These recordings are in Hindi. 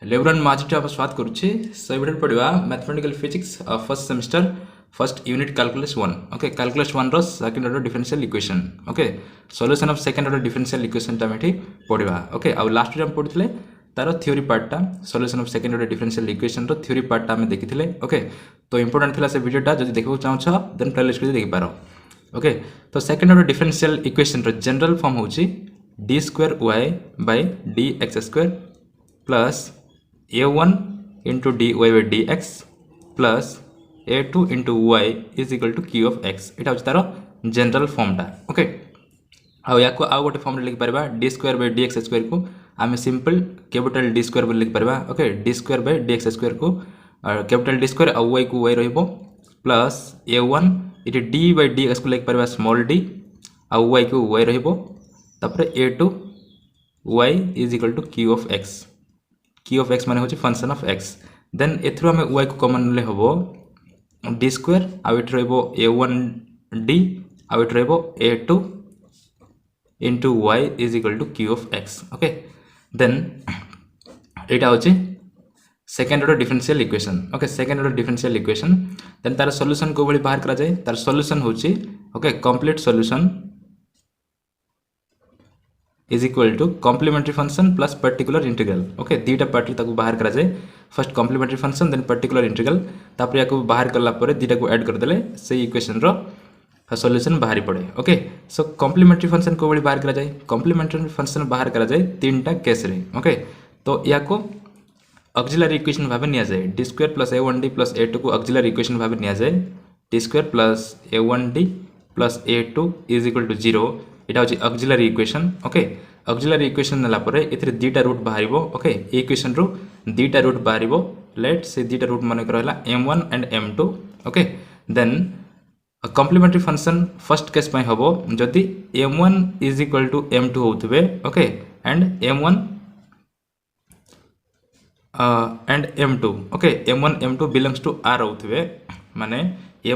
लेब्रन माझी आप स्वागत करुच्चे सो भिडियो पढ़ा mathematical physics first semester first unit calculus 1 okay calculus 1 रो second order differential equation okay solution of second order differential equation टा मेठी पढ़ा ओके आ लास्ट रे हम पढ़ितले तार थ्योरी पार्ट टा solution of second order differential equation रो थ्योरी पार्ट टा हम देखिथिले ओके तो इंपोर्टेंट थिला से वीडियो टा जदि देखबो चाहछ देन प्लेलिस्ट रे देखि पारो ओके तो सेकंड ऑर्डर डिफरेंशियल इक्वेशन रो जनरल फॉर्म होची d2y/dx² plus a1 into dy by dx plus a2 into y is equal to q of x इटा होची तारो जनरल फॉर्म टा ओके आ या को आ गोटे फॉर्म रे लिख परबा d² by dx² को आमे सिंपल कैपिटल d² बोल लिख परबा ओके d² by dx² को कैपिटल d² आ y को y रहइबो प्लस a1 इटे d by dx को लिख परबा स्मॉल d आ y को y रहइबो तापर a2 y is equal to q of x q of x माने होची फंक्शन ऑफ x देन एथरो हमें y को कॉमन ले हबो d² आ इट रहबो a1d आ इट रहबो a2 into y is equal to q of x okay then एटा होची second order differential equation okay second order differential equation then तार सॉल्यूशन को बळी बाहर करा जाय तार सॉल्यूशन होची okay complete solution is equal to complementary function plus particular integral okay दीटा पार्ट ताको बाहर करा जाए first complementary function then particular integral तापर याको बाहर करला परे दीटा को ऐड कर देले से इक्वेशन रो सॉल्यूशन बाहर पड़े ओके सो कॉम्प्लीमेंट्री फंक्शन को बड़ी बाहर करा जाए कॉम्प्लीमेंट्री फंक्शन बाहर करा जाए तीनटा केस रे ओके तो याको ऑक्सिलरी इक्वेशन भाबे निया जाए d² + a1d + a2 को ऑक्सिलरी इक्वेशन भाबे निया जाए d² + a1d + a2 = 0 इटा होची auxiliary equation okay auxiliary equation नला परे एथरे दीटा रूट बाहरिबो ओके इक्वेशन रो दीटा रूट बाहरिबो लेट से दीटा रूट माने रहला m1 and m2 okay then complementary function first case पय हबो जदी m1 = m2 होतबे okay and m1 and m2 okay m1 m2 belongs to r होतबे माने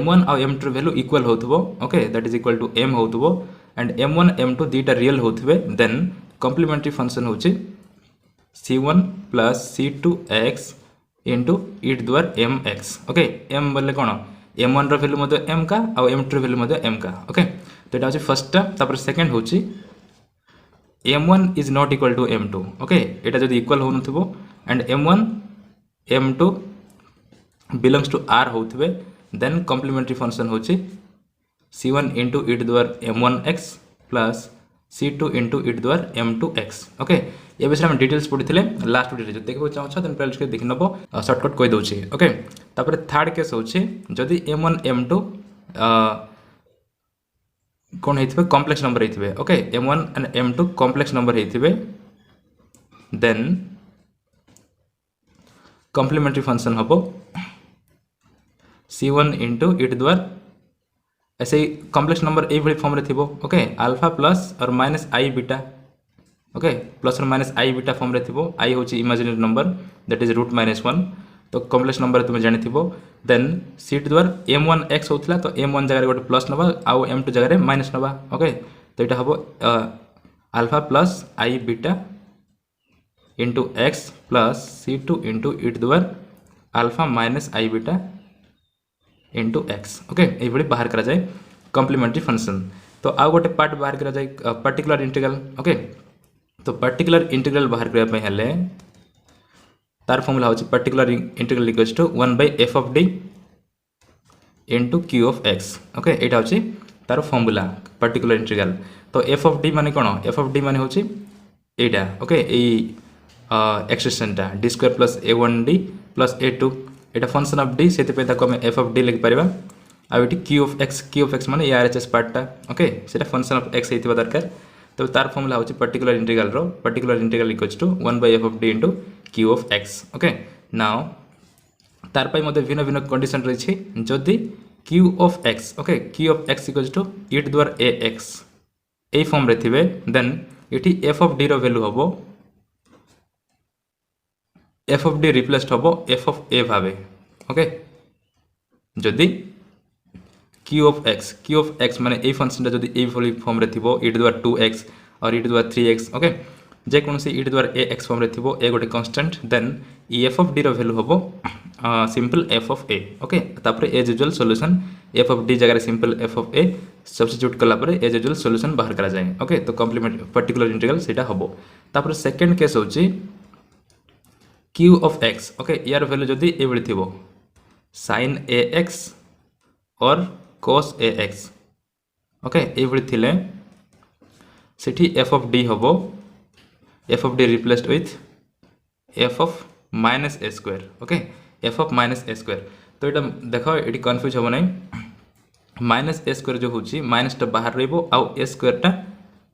m1 और m2 वैल्यू इक्वल होतबो okay that is equal to m होतबो एंड m1 m2 दीटा रियल होतबे देन कॉम्प्लीमेंट्री फंक्शन होची c1 + c2x into e⁻mx okay m बोले कोन m1 रो वैल्यू मते m का और m2 रो वैल्यू मते m का ओके तो एटा होची फर्स्ट टा तापर सेकंड होची m1 is not equal to m2 okay एटा जदी इक्वल हो नथबो and m1 m2 belongs to r होतबे देन कॉम्प्लीमेंट्री फंक्शन होची c1 into e⁻m1x plus c2 into e⁻m2x okay ये विषय हम डिटेल्स पढिथिले लास्ट वीडियो जो देखबो चाहछ देन प्लेलिस्ट के देखि नबो शॉर्टकट कहि दोछि ओके तापर थर्ड केस होछि जदी m1 m2 कोन हेथिबे कॉम्प्लेक्स नंबर हेथिबे okay m1 and m2 complex number हेथिबे देन कॉम्प्लीमेंट्री फंक्शन हबो c1 into e⁻ ऐसे कॉम्प्लेक्स नंबर ए भली फॉर्म रे थिबो okay alpha plus or minus i beta okay plus or minus i beta form रे थिबो आई होची इमेजिनरी नंबर दैट इज √-1 तो कॉम्प्लेक्स नंबर तुम जानि थिबो देन c⁻ m1x होतला तो m1 जगह रे गोटे प्लस नबा आ m2 जगह रे माइनस नबा ओके तो एटा हबो alpha plus i beta into x plus c2 into e⁻α minus i beta into x okay ए भली बाहर करा जाए कॉम्प्लीमेंट्री फंक्शन तो आ गोटे पार्ट बाहर करा जाए पर्टिकुलर इंटीग्रल ओके तो पर्टिकुलर इंटीग्रल बाहर करबा पय हले तार फार्मूला होची particular integral equals to 1/f of d into q of x okay एटा होची तार फार्मूला पर्टिकुलर इंटीग्रल तो f of d माने कोन f of d माने होची एटा ओके ए एक्सप्रेशन टा d² + a1d + a2 Etah function of d सेते पे ताको हम f of d लिख परिबा आ एटी q of x माने RHS पार्ट टा ओके सेटा फंक्शन ऑफ x हेतिबा दरकार तो तार फार्मूला होची particular integral equals to 1/f of d into q of x okay now तार पय मते भिन्न भिन्न कंडीशन रही छी जदी q of x okay q of x equals to e⁻ax ए फॉर्म रे थिबे देन एटी f of d रो वैल्यू हबो f of d रिप्लेस्ड हबो f of a भाबे ओके जदी q of x माने ए फंक्शन जदी ए फॉर्म रे थिबो e⁻2x और e⁻3x ओके जे कोनसी e⁻ax फॉर्म रे थिबो ए गोटे कांस्टेंट देन इ एफ ऑफ डी रो वैल्यू हम simple f of a okay तापर as usual solution f of d जगह simple f of a substitute कला पर एज यूजुअल सॉल्यूशन बाहर करा जाए ओके तो कॉम्प्लीमेंट पर्टिकुलर इंटीग्रल सेटा हम तापर सेकंड केस होची क्यू ऑफ एक्स ओके यार वैल्यू जदी ए बळी थिबो sin a x or cos a x okay ए बळी थिले सेठी एफ ऑफ डी हबो f of d replaced with F of minus a square okay f of minus a square तो ये देख ये कन्फ्यूज हम ना माइनस ए स्क्वायर जो होची माइनस टा बाहर रहबो आउ ए स्क्वायर टा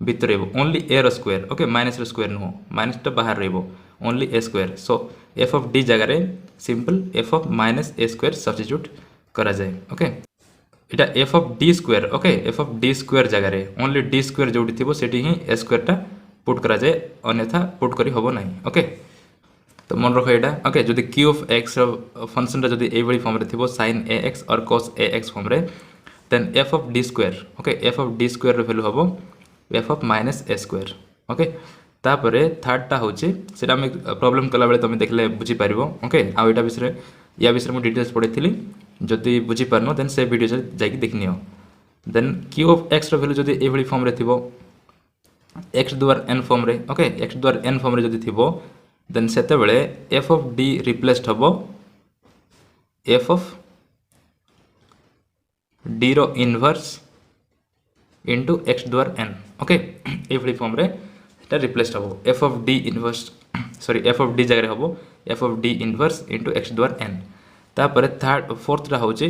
भीतर रहबो ओनली ए रो स्क्वायर ओके माइनस रो स्क्वायर नो माइनस टा बाहर रहबो only a square so f of d जगह रे simple f of minus a square substitute करा जाए ओके इटा f of d square okay f of d square जगह रे ओनली डी स्क्वायर जोटी थिबो सेठी ही ए स्क्वायर टा पुट करा जाए अन्यथा पुट करी हबो नाही ओके तो मन रख एटा ओके जदि क्यू ऑफ एक्स फंक्शन जदि ए बड़ी फॉर्म रे थिबो sin a x or cos a x form रे then f of d square okay f of d square रो वैल्यू हबो f of minus a square okay तापरे थर्ड टा होची सेटा हम प्रॉब्लम कला बेले तुम देखले बुझी पारिबो ओके आ एटा विषय या विषय मु डिटेल्स पढैथिली जदि बुझी पारनो देन से वीडियो जाकी देखनियो देन क्यू ऑफ एक्स रो वैल्यू जदि ए बड़ी फॉर्म रे थिबो एक्स द्वार एन फॉर्म रे ओके एक्स द्वार एन फॉर्म रे जदि थिबो देन सेते बेले एफ ऑफ डी रिप्लेस्ड हबो एफ ऑफ डी रो इनवर्स इनटू एक्स द्वार एन ओके ए बड़ी फॉर्म रे सेटा रिप्लेस्ड हबो f of d inverse sorry f of d जगह हबो f of d inverse into x द्वार एन तापर थर्ड फोर्थ रा होची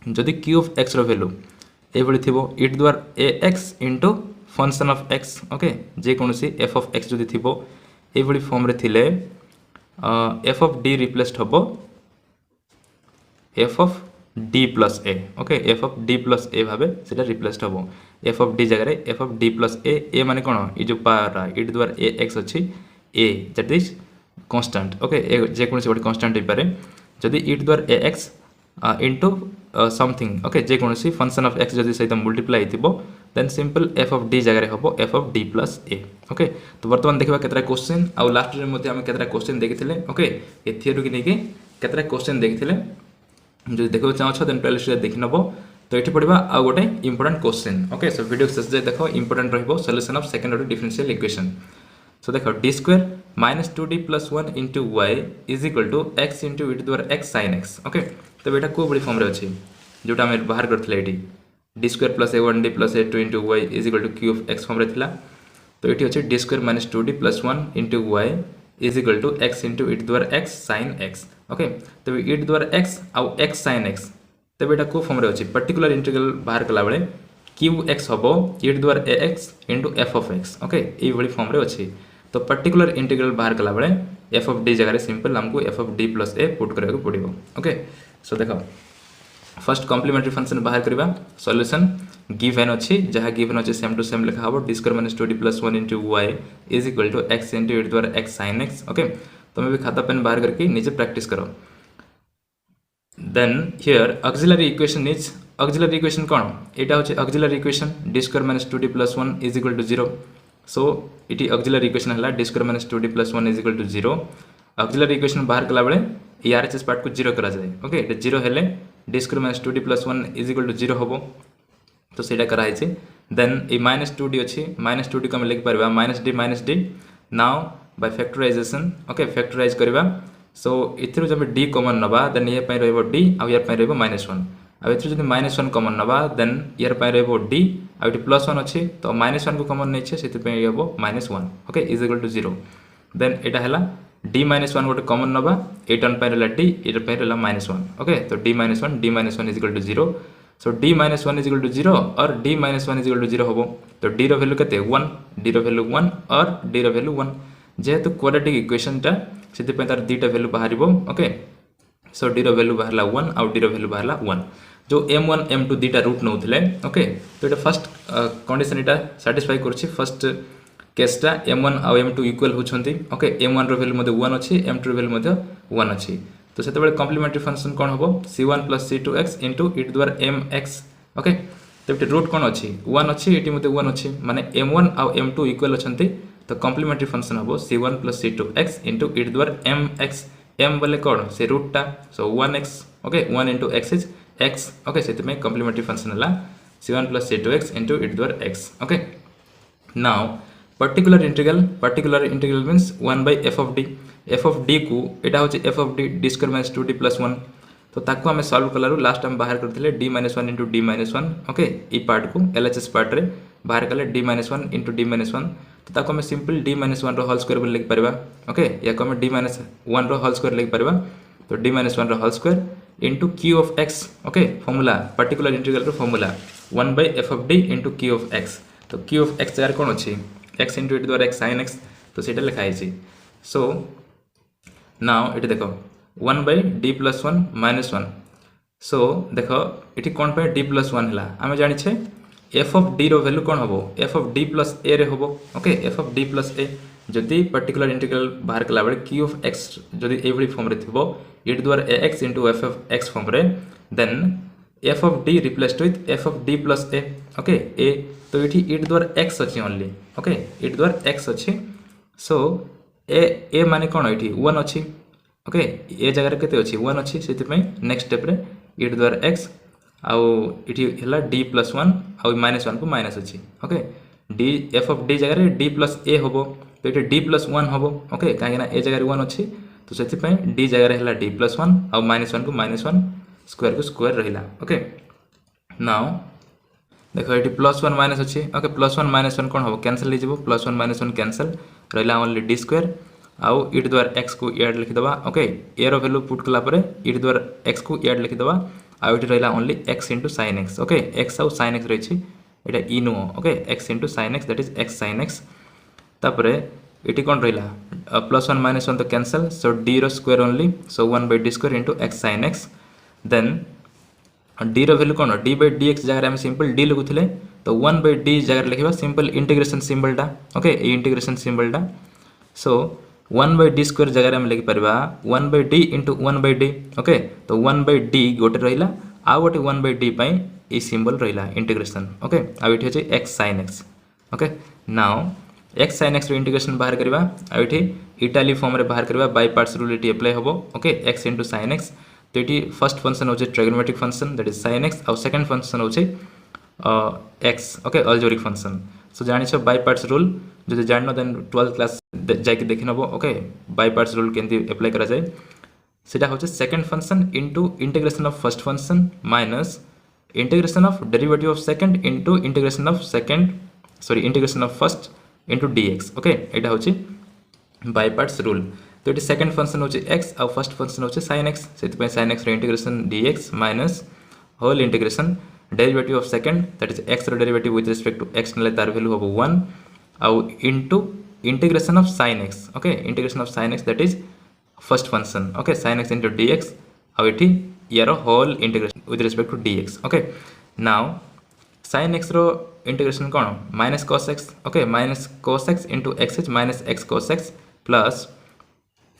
जदि क्यू ऑफ एक्स रो वैल्यू ए बड़ी थिबो इट द्वार a x into function of x okay जे कोनसी एफ ऑफ एक्स जदि थिबो ए बड़ी फॉर्म रे थिले एफ ऑफ डी रिप्लेस्ड हबो f of d plus a okay f of d plus a भाबे सेटा रिप्लेस्ड हबो एफ ऑफ डी जगह रे f of d plus a माने कोन ई जो पारा इट द्वार ए एक्स अछि a that is constant okay a जे कोनसी बडी कांस्टेंट हे पारे जदि इट द्वार a x into something okay जे कोनसी फंक्शन ऑफ एक्स जदि सहित मल्टीप्लाई थिबो then simple f of d जगह हम f of d plus a okay तो बर्तमान देखा केतरा क्वेश्चन आउ लास्ट रे मध्ये हम केतरा क्वेश्चन देखिथिले ओके ए थियरी कि नेके केतरा क्वेश्चन देखिथिले जो देखो चाहो छ देन प्लेलिस्ट रे देखि नबो तो एठी पडिबा आ गोटे important question okay so video शेष जाय देखो इंपोर्टेंट रहबो solution of second order differential equation so देखो d square minus 2d plus 1 into y is equal to x into it द्वारा x sin x ओके तो बेटा को बड़ी फॉर्म रे अछि जोटा हम बाहर करथले एठी d square plus a1d plus a2 into y is equal to q of x form रे थिला तो एठी अछि d square minus 2d plus 1 into y is equal to x into it द्वारा x sin x ओके तो इट द्वारा x आउ x sin x तो बेटा को फॉर्म रे अछि पर्टिकुलर इंटीग्रल बाहर कला बेले qx हबो इट द्वारा ax into f of x okay ए बड़ी फॉर्म रे अछि तो पर्टिकुलर इंटीग्रल बाहर कला बेले एफ ऑफ डी जगह सिंपल हमको F of d plus A put करने को पड़ो ओके सो देखो फर्स्ट कॉम्प्लीमेंट्री फंक्शन बाहर करबा सॉल्यूशन गिवन अछि जहां गिवन अछि सेम टू सेम लिखा हबो d square minus 2d plus 1 into y is equal to x into इट द्वारा x sin x ओके तुम भी खाता पेन बाहर करके नीचे प्रैक्टिस करो then here auxiliary equation is auxiliary equation कोन एटा होछि auxiliary equation d square minus 2d plus 1 is equal to 0 so इटी ऑक्सिलरी इक्वेशन हला d square minus 2d plus 1 is equal to 0 auxiliary equation बाहर कला बेले ए आरएचएस पार्ट को 0 करा जाए ओके एटा 0 हेले d square minus 2d plus 1 is equal to 0 हबो तो सेटा करा है देन ए माइनस 2d अछि माइनस 2d को हम लिख परबा minus d now by factorization okay factorize करबा सो इथरु जब d कॉमन नबा देन ये पय रहबो d आ यार पय रहबो -1 आ इथरु जब -1 कॉमन नबा देन यार पय रहबो d आ इटी +1 अछि तो -1 को कॉमन नै छै सेति पय रहबो -1 okay is equal to 0 then एटा हला d -1 गोटे कॉमन नबा ए टर्म पय रहला d एटा पय रहला -1 ओके तो d -1 is equal to 0 so d -1 is equal to 0 और d -1 इज इक्वल टू 0 हबो तो d रो वैल्यू केते 1 d रो वैल्यू 1 और d रो वैल्यू 1 जेहेतु क्वाड्रेटिक इक्वेशन टा सेति पे तार दीटा वैल्यू बाहरिबो ओके सो d रो वैल्यू बाहरला 1 और d रो वैल्यू बाहरला 1 जो m1 m2 दीटा रूट नउथिले ओके तो एटा फर्स्ट कंडीशन एटा सैटिस्फाई करछि फर्स्ट केसटा m1 और m2 इक्वल होछंती ओके m1 रो वैल्यू मध्ये 1 अछि m2 रो वैल्यू मध्ये 1 अछि तो सेते बेले कॉम्प्लीमेंट्री फंक्शन कोन हबो c1 + c2x * e द्वारा mx ओके तो एटा रूट कोन अछि 1 अछि एटी मध्ये 1 अछि माने m1 और m2 इक्वल अछंती तो कॉम्प्लीमेंट्री फंक्शन हम c1 plus c2x into e to power mx m बोले कौन से रूटा so 1x okay 1 into x is x okay से कॉम्प्लीमेंट्री फंक्शन है c1 plus c2x into e to power x okay now particular integral means 1 by f of d को एटा होची f of d d square minus 2d plus 1 तो ताको हमें सॉल्व कलारू लास्ट टाइम बाहर करथिले d minus 1 into d minus 1 okay ई पार्ट को LHS पार्ट रे बाहर कले d minus 1 into d minus 1 तो ताको हमें सिंपल d माइनस 1 रो होल स्क्वायर बोल लिख परबा ओके या को हमें d माइनस 1 रो होल स्क्वायर लिख परबा तो d माइनस 1 रो whole square into q of x okay formula particular integral रो formula 1 by f of d इंटू q ऑफ x तो q ऑफ x जगह कोन अछि x into e to power x sin x तो सेटा लिखा है सो नाउ इट देखो 1 बाय d प्लस 1 माइनस 1 सो देखो इटी कौन पे d प्लस 1 है आम जानी f of d रो वैल्यू कौन हम f of d plus a रे हम okay f of d plus a जदि पर्टिकुलर इंटीग्रल बाहर कला बेले q of x जदि एभली फॉर्म रे थिबो e to power ax into f of x form रे then f of d replaced with f of d plus a okay a तो ये e टू पावर x अछि only okay e to power x अछि सो ए माने कौन ये 1 अच्छी ओके ए जगह केते अच्छी 1 अच्छी से नेक्स्ट स्टेप रे e टू पावर x आउ इठी हला d प्लस 1 आउ माइनस 1 को माइनस अच्छी okay d f of d जगह रे d प्लस a होबो तो ये d प्लस 1 होबो ओके काहे ना ए जगह रे 1 अच्छी तो से d जगह रे हला d प्लस 1 आउ माइनस 1 को माइनस 1 स्क्वायर को स्क्वायर रहिला ओके नाउ देखो ये प्लस 1 माइनस अच्छी ओके प्लस 1 माइनस 1 कौन हम कैंसल हो प्लस 1 माइनस 1 कैंसल रहा ओनली d स्क्वायर आउ e टू पावर x को इड लिखिदबा ओके ए रो वैल्यू पुट कला परे e टू पावर x को इड लिखिदबा आउ इट रहिला only x into sin x okay x आउ sin x रहिछि एटा e नु okay x into sin x that is x sin x तापरे इटी कोन रहिला प्लस 1 माइनस 1 तो कैंसल सो d रो square only so 1 by d स्क्वायर into x sin x then d रो वैल्यू कोन d by dx जगह हम सिंपल d लिखुथिले तो 1 by d जगह लिखिबा सिंपल इंटीग्रेशन सिंबल टा ओके ए इंटीग्रेशन सिंबल टा सो 1 by d स्क्वायर जगह हम लिखि परबा 1 by d into 1 by d okay तो 1 by d गोटे रहिला आ गोटे 1 by d पई ए सिंबल रहिला इंटीग्रेशन ओके आ इठी अछि x sin x okay now x sin x रो इंटीग्रेशन बाहर करबा आ इठी इटाली फॉर्म रे बाहर करबा बाय पार्ट्स रूल इठी अप्लाई होबो okay x into sin x तो इठी फर्स्ट फंक्शन होचे trigonometric function that is sin x और सेकंड फंक्शन होचे x okay algebraic function so जानि छ बाय पार्ट्स रूल जो जाननो देन 12th क्लास जाके देखि नबो ओके बाय पार्ट्स रूल केंति अप्लाई करा जाय सेटा होचे second function into integration of first function minus integration of derivative of second into integration of first into dx okay एटा होचे बाय पार्ट्स रूल तो ये सेकंड फंक्शन होचे x और फर्स्ट फंक्शन होचे sin x सेति sin x रो integration dx minus whole integration derivative of second that is x रो derivative with respect to x नले तार वैल्यू होबो 1 आउ into integration of sin x okay integration of sin x that is first function okay sin x into dx आउ इठी यारो whole integration with respect to dx okay now sin x रो इंटीग्रेशन कोन minus cos x okay minus cos x into x is minus x cos x plus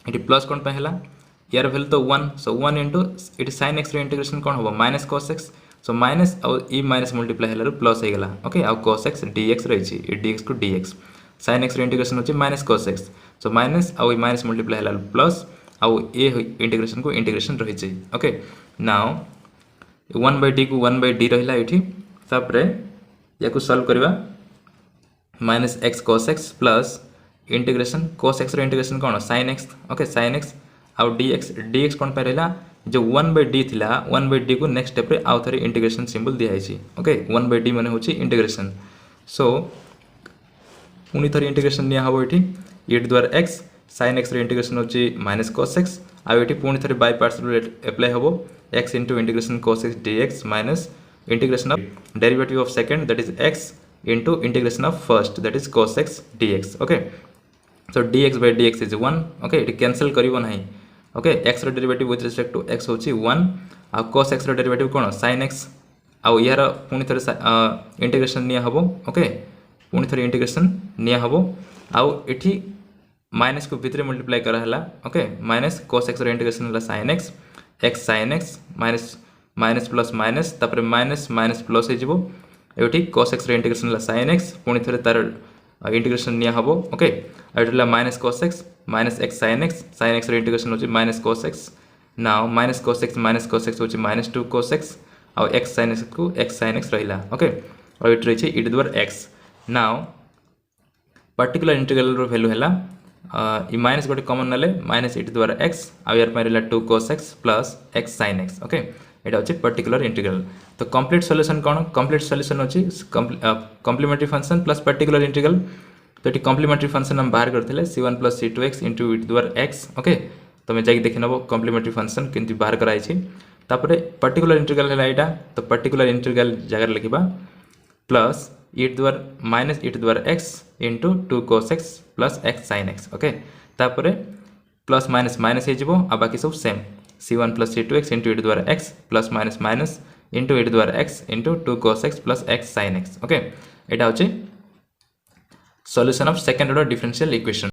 इठी प्लस कोन पे हला यार वैल्यू तो 1 सो 1 into इठी sin x रो इंटीग्रेशन कोन होबो minus cos x so minus और ई माइनस मल्टीप्लाई हला प्लस हे गला ओके आ cos x dx रहिछि ई dx को dx sin x रो इंटीग्रेशन होछि minus cos x so minus और ई माइनस मल्टीप्लाई हला प्लस और ए इंटीग्रेशन को इंटीग्रेशन रहिछि ओके नाउ 1 by d को 1 by d रहिला इठी तापरे या को सॉल्व करबा minus x cos x plus integration cos x रो इंटीग्रेशन कोन sin x okay sin x और dx कोन पे रहला जो 1 by d थिला 1 by d को नेक्स्ट स्टेप रे आउ थरे इंटीग्रेशन सिंबल दिया है ओके 1 by d माने होची इंटीग्रेशन सो उनी थरे इंटीग्रेशन निया हबो इठी e to power x sin x रे इंटीग्रेशन होची माइनस cos x आ इठी पुनी थरे बाय पार्ट्स रूल अप्लाई हबो x into integration cos x dx minus integration of derivative of second that is x into integration of first that is cos x dx okay so dx by dx is 1 okay इठी कैंसिल करिवो नाही ओके x रो derivative with respect to x होची 1 आ cos x रो डेरिवेटिव कोन sin x आ यार पुनी थरे इंटीग्रेशन निया हबो ओके पुनी थरे इंटीग्रेशन निया हबो आ एठी माइनस को भितरे मल्टीप्लाई करा हला ओके माइनस cos x रो इंटीग्रेशन हला sin x minus minus plus minus तापर माइनस माइनस प्लस हे जिवो एठी cos x रो इंटीग्रेशन हला sin x पुनी थरे तार इंटीग्रेशन निया हबो ओके एटा minus cos x minus x sin x रो इंटीग्रेशन होची minus cos x now minus cos x होची माइनस 2 cos x आ x sin x को x sin x रहिला ओके और इट रही e to the power x now particular integral रो वैल्यू हैला ई माइनस गोटे कॉमन नले minus e to the power x आ यार पे रहला 2 cos x plus x sin x okay एटा होची पर्टिकुलर इंटीग्रल तो कंप्लीट सॉल्यूशन कोन कंप्लीट सॉल्यूशन होची complementary function plus particular integral तो ये कॉम्प्लीमेंटरी फंक्शन हम बाहर करथिले c1 + c2x * e to the power x okay तमे जाई देखि नबो कॉम्प्लीमेंटरी फंक्शन किंतु बाहर कराई छी तापरे पर्टिकुलर इंटीग्रल हैला एटा तो पर्टिकुलर इंटीग्रल जगह लिखिबा plus e to the power minus e to the power x * 2 cos x plus x sin x okay तापरे प्लस माइनस माइनस हे जिवो आ बाकी सब same c1 + c2x * e to the power x plus minus minus into e to the power x into 2 cos x plus x sin x okay एटा होचे solution of second order differential equation.